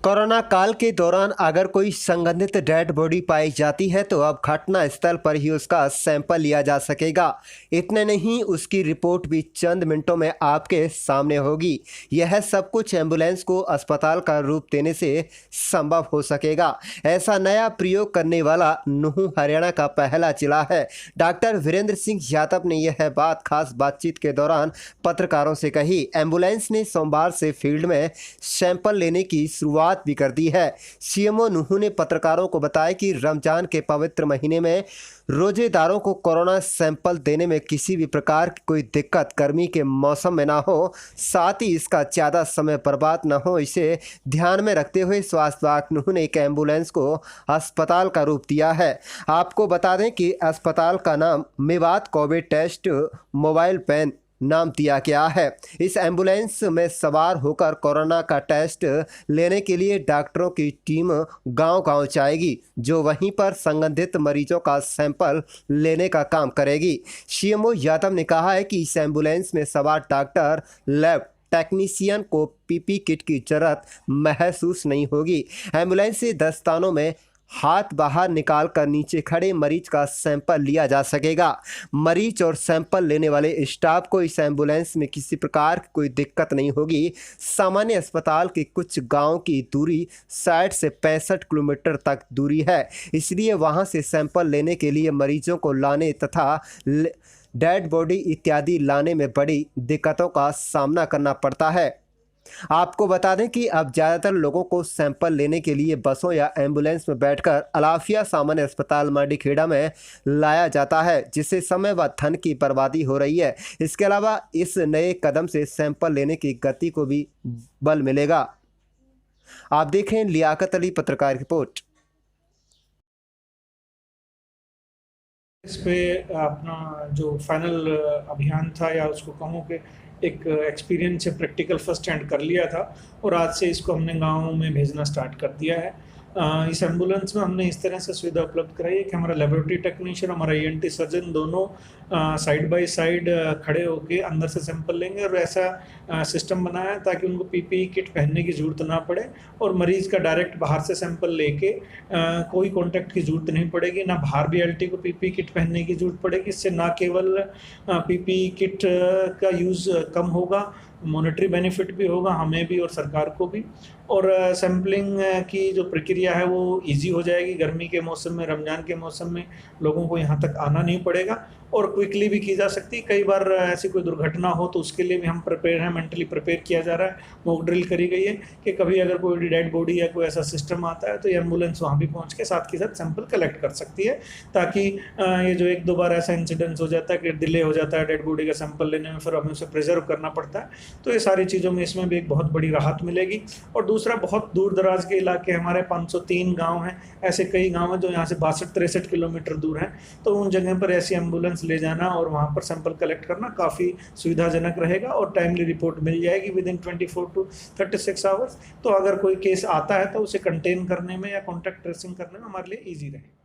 Corona काल के दौरान अगर कोई संदिग्ध डेड बॉडी पाई जाती है तो अब घटना स्थल पर ही उसका सैंपल लिया जा सकेगा। इतने नहीं, उसकी रिपोर्ट भी चंद मिनटों में आपके सामने होगी। यह सब कुछ एम्बुलेंस को अस्पताल का रूप देने से संभव हो सकेगा। ऐसा नया प्रयोग करने वाला नूंह हरियाणा का पहला जिला है। डॉक्टर वीरेंद्र सिंह यादव ने यह बात खास बातचीत के दौरान पत्रकारों से कही। एम्बुलेंस ने सोमवार से फील्ड में सैंपल लेने की शुरुआत भी कर दी है। सीएमओ नूंह ने पत्रकारों को बताया कि रमजान के पवित्र महीने में रोजेदारों को कोरोना सैंपल देने में किसी भी प्रकार की कोई दिक्कत गर्मी के मौसम में ना हो, साथ ही इसका ज़्यादा समय बर्बाद न हो, इसे ध्यान में रखते हुए स्वास्थ्य विभाग नूंह ने एक एम्बुलेंस को अस्पताल का रूप दिया है। आपको बता दें कि अस्पताल का नाम Mewat covid test mobile van नाम दिया गया है। इस एम्बुलेंस में सवार होकर कोरोना का टेस्ट लेने के लिए डॉक्टरों की टीम गांव-गांव जाएगी, जो वहीं पर संदिग्ध मरीजों का सैंपल लेने का काम करेगी। सीएमओ यादव ने कहा है कि इस एम्बुलेंस में सवार डॉक्टर, लैब टेक्नीशियन को पीपी किट की जरूरत महसूस नहीं होगी। एम्बुलेंस से दस्तानों में हाथ बाहर निकाल कर नीचे खड़े मरीज का सैंपल लिया जा सकेगा। मरीज और सैंपल लेने वाले स्टाफ को इस एम्बुलेंस में किसी प्रकार की कोई दिक्कत नहीं होगी। सामान्य अस्पताल की कुछ गांव की दूरी 60 से 65 किलोमीटर तक दूरी है, इसलिए वहां से सैंपल लेने के लिए मरीजों को लाने तथा डेड बॉडी इत्यादि लाने में बड़ी दिक्कतों का सामना करना पड़ता है। आपको बता दें कि अब ज़्यादातर लोगों को सैंपल लेने के लिए बसों या एम्बुलेंस में बैठकर अलाफिया सामान्य अस्पताल मंडीखेड़ा में लाया जाता है, जिससे समय व धन की बर्बादी हो रही है। इसके अलावा इस नए कदम से सैंपल लेने की गति को भी बल मिलेगा। आप देखें लियाकत अली पत्रकार रिपोर्ट। इस पे अपना जो फाइनल अभियान था, या उसको कहूँ कि एक एक्सपीरियंस से प्रैक्टिकल फर्स्ट हैंड कर लिया था, और आज से इसको हमने गाँव में भेजना स्टार्ट कर दिया है। इस एम्बुलेंस में हमने इस तरह से सुविधा उपलब्ध कराई है कि हमारा लेबोरेटरी टेक्नीशियन, हमारा ईएनटी सर्जन दोनों साइड बाय साइड खड़े होकर अंदर से सैंपल लेंगे, और ऐसा सिस्टम बनाया है ताकि उनको पीपीई किट पहनने की ज़रूरत ना पड़े, और मरीज़ का डायरेक्ट बाहर से सैंपल लेके कोई कॉन्टैक्ट की ज़रूरत नहीं पड़ेगी, ना बाहर बीएलटी को पीपीई किट पहनने की ज़रूरत पड़ेगी। इससे ना केवल पीपीई किट का यूज़ कम होगा, मॉनेटरी बेनिफिट भी होगा हमें भी और सरकार को भी, और सैम्पलिंग की जो प्रक्रिया है वो इजी हो जाएगी। गर्मी के मौसम में, रमज़ान के मौसम में लोगों को यहाँ तक आना नहीं पड़ेगा, और क्विकली भी की जा सकती है। कई बार ऐसी कोई दुर्घटना हो तो उसके लिए भी हम प्रिपेयर हैं, मेंटली प्रिपेयर किया जा रहा है। मॉक ड्रिल करी गई है कि कभी अगर कोई डेड बॉडी या कोई ऐसा सिस्टम आता है तो ये एम्बुलेंस वहाँ भी पहुँच के साथ के साथ सैंपल कलेक्ट कर सकती है, ताकि ये जो एक दो बार ऐसा इंसिडेंस हो जाता है कि डिले हो जाता है डेड बॉडी का सैंपल लेने में, फिर हमें उसे प्रिजर्व करना पड़ता है, तो ये सारी चीज़ों में इसमें भी एक बहुत बड़ी राहत मिलेगी। और दूसरा, बहुत दूर दराज के इलाके हमारे 503 गाँव हैं, ऐसे कई गाँव हैं जो यहाँ से 62-63 किलोमीटर दूर हैं, तो उन जगह पर ऐसी एम्बुलेंस ले जाना और वहाँ पर सैंपल कलेक्ट करना काफ़ी सुविधाजनक रहेगा, और टाइमली रिपोर्ट मिल जाएगी विद इन 24 to 36 आवर्स। तो अगर कोई केस आता है तो उसे कंटेन करने में या कॉन्टैक्ट ट्रेसिंग करने में हमारे लिए ईजी रहेगा।